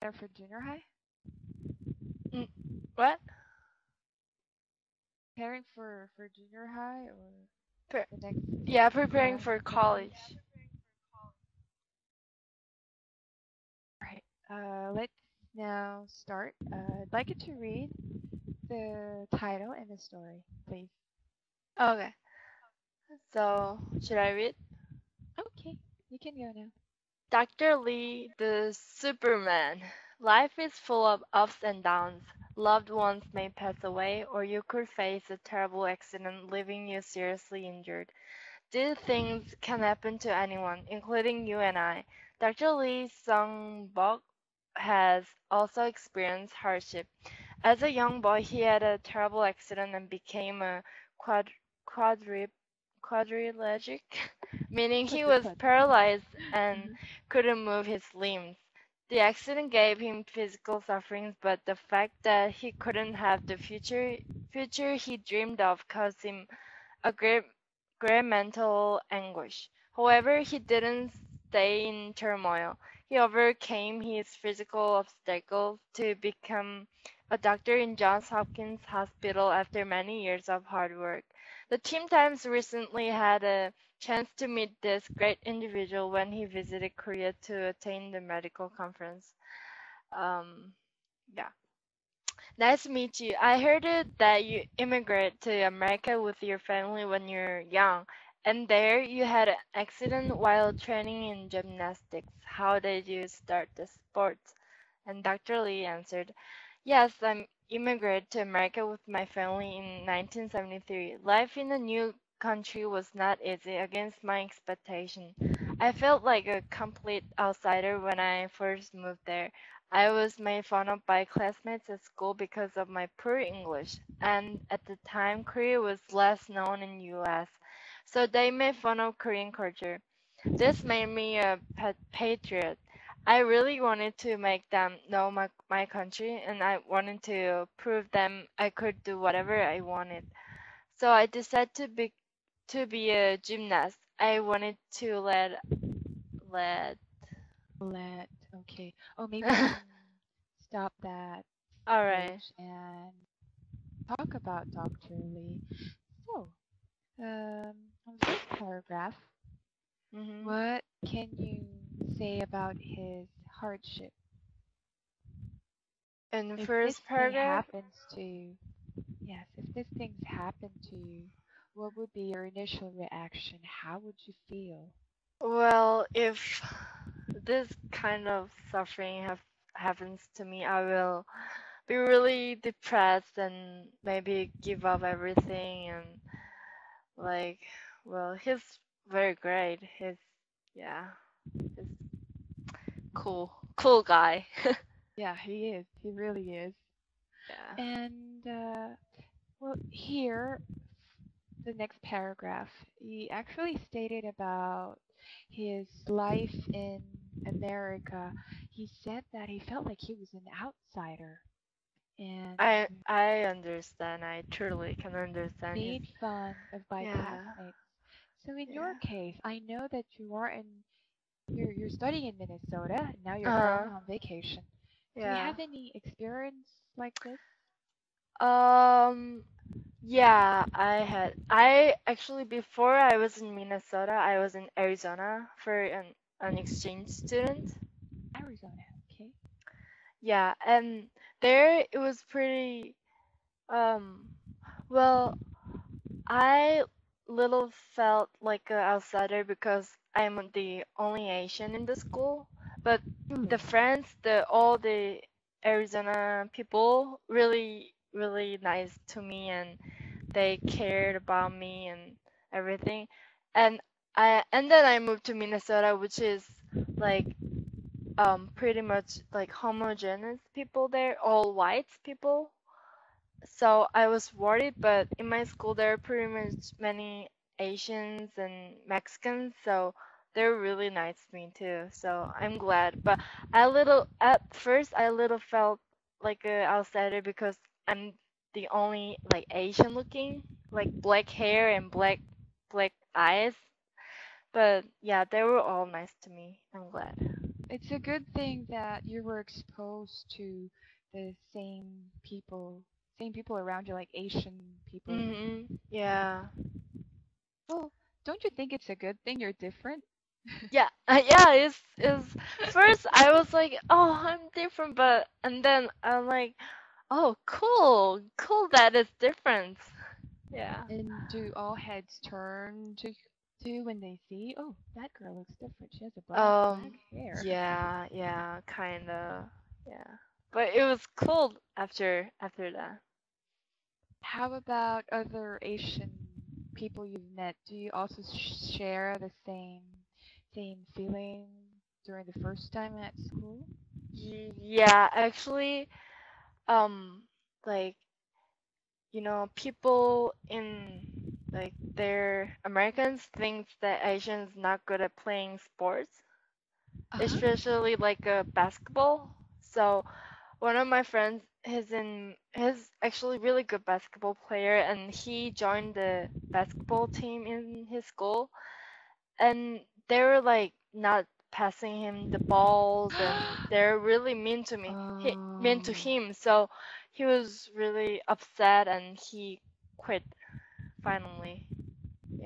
There for junior high? Mm, what? Preparing for junior high or Pre- the next yeah, preparing for semester? college. Right. Let's now start. I'd like you to read the title and the story, please. Okay, so should I read? Okay, you can go now. Dr. Lee, the Superman. Life is full of ups and downs. Loved ones may pass away, or you could face a terrible accident leaving you seriously injured. These things can happen to anyone, including you and I. Dr. Lee Sung-bok has also experienced hardship. As a young boy, he had a terrible accident and became a quad, quadri, quadrilegic, meaning he was Quadriplegic. paralyzed and Mhm. couldn't move his limbs. The accident gave him physical sufferings, but the fact that he couldn't have the future he dreamed of caused him a great mental anguish. However, he didn't stay in turmoil. He overcame his physical obstacles to become a doctor in Johns Hopkins Hospital after many years of hard work. The Team Times recently had a chance to meet this great individual when he visited Korea to attend the medical conference. Um, yeah. Nice to meet you. I heard it that you immigrated to America with your family when you're young, and there you had an accident while training in gymnastics. How did you start the sport? And Dr. Lee answered, yes, I immigrated to America with my family in 1973. Life in a new country was not easy against my expectation. I felt like a complete outsider when I first moved there. I was made fun of by classmates at school because of my poor English, and at the time Korea was less known in US, so they made fun of Korean culture. This made me a patriot. I really wanted to make them know my country, and I wanted to prove them I could do whatever I wanted. So I decided to be a gymnast. I wanted to let Let okay. Oh, maybe we can stop that all right. page and talk about Dr. Lee. So, on the first paragraph, Mhm. what can you say about his hardship? In the If this first thing paragraph, happens to you, yes, if this thing's happened to you, what would be your initial reaction? How would you feel? well, if this kind of suffering happens to me, I will be really depressed and maybe give up everything and like, well, he's very great. Yeah, he's cool guy. Yeah, he is. He really is. Yeah. And well, here, the next paragraph, he actually stated about his life in America. He said that he felt like he was an outsider and I understand. I truly can understand. He's made fun of by yeah, classmates. So in your yeah. case, I know that you're studying in Minnesota and now you're Uh-huh. going on vacation. Do you Yeah. have any experience like this? Um, yeah, I had. I actually, before I was in Minnesota, I was in Arizona for an exchange student. Arizona, okay? Yeah, and there it was pretty, um, well, I little felt like an outsider because I'm the only Asian in the school, but the Really? friends, all the Arizona people really nice to me and they cared about me and everything. And then I moved to Minnesota, which is like pretty much like homogeneous people there, all white people. So I was worried, but in my school there are pretty much many Asians and Mexicans, so they're really nice to me too. So I'm glad. But at first I little felt like a outsider because I'm the only like Asian looking, like black hair and black eyes. But yeah, they were all nice to me. I'm glad. It's a good thing that you were exposed to the same people around you, like Asian people. Yeah. Well, don't you think it's a good thing you're different? Yeah, yeah, it's first I was like, oh, I'm different, but and then I'm like, oh, cool that it's different. Yeah. And do all heads turn to you when they see, oh, that girl looks different. She has a black hair. Yeah, yeah, kinda. Yeah. But it was cool after that. How about other Asian people you've met? Do you also share the same feeling during the first time at school? Yeah, actually, um, like, people in like their Americans think that Asians not good at playing sports, Uh-huh. especially like basketball. So one of my friends he's actually really good basketball player, and he joined the basketball team in his school, and they were like not passing him the balls, and they're really mean to Oh, him. So he was really upset, and he quit finally.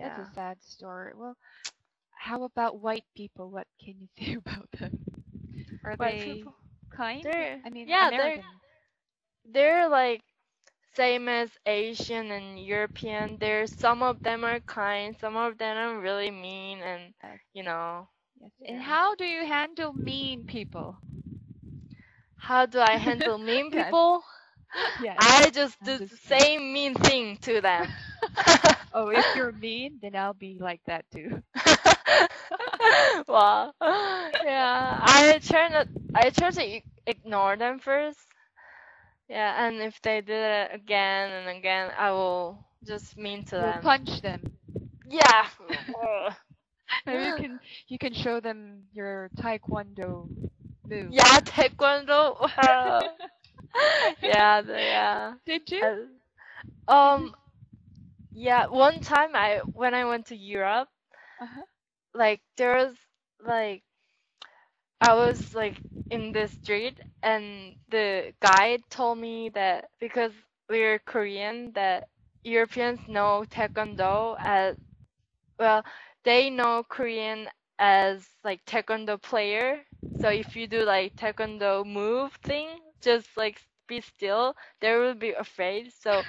that's a Yeah. sad story. Well, how about white people? What can you say about them? Are White they people, kind? they're I mean, yeah, American. they're like same as Asian and European. There's some of them are kind, some of them are really mean, and Yes, you know, yes. And yeah. how do you handle mean people? How do I handle mean Yes, people? yes. I just I'm do the just kidding. same mean thing to them. Oh, if you're mean, then I'll be like that too. Well, yeah, I try to ignore them first. Yeah, and if they do it again and again, I will just mean to You'll them. punch them. Yeah. Maybe you can show them your taekwondo move. Yeah, taekwondo. Yeah, yeah. Did you? Did you? Um, yeah. One time, when I went to Europe, Uh-huh. like there was like I was like in the street, and the guide told me that because we're Korean, that Europeans know taekwondo as well. They know Korean as like taekwondo player. So if you do like taekwondo move thing, just like be still, they will be afraid. So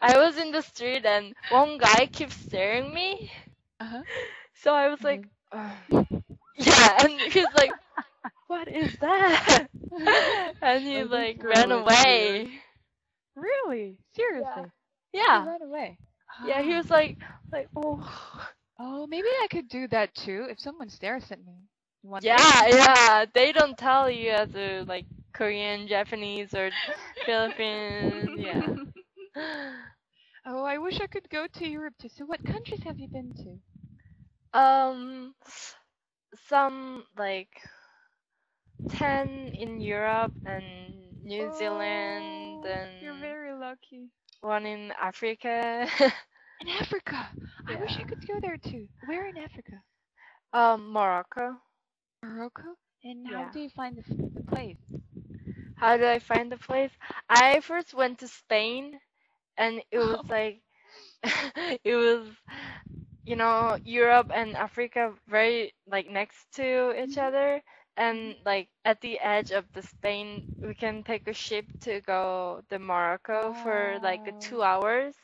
I was in the street, and one guy keeps staring me. Uh-huh. So I was And like, then yeah, and he's like, what is that? And he oh, this like ran girl is weird. away. Really? Yeah. Seriously? He Yeah. ran away. Yeah, he Ah. was like, oh. Oh, maybe I could do that too if someone stares at me. You want this? Yeah, yeah. They don't tell you as a like Korean, Japanese, or Philippine. Yeah. Oh, I wish I could go to Europe too. So what countries have you been to? Um, some like 10 in Europe and New Zealand Oh, you're and very lucky. one in Africa. In Africa. I wish I Yeah. could go there too. Where in Africa? Morocco. Morocco? And how Yeah. do you find the place? How do I find the place? I first went to Spain, and it was like it was Europe and Africa very like next to each Mhm, other, mhm. and like at the edge of the Spain we can take a ship to go to Morocco for like Wow. 2 hours.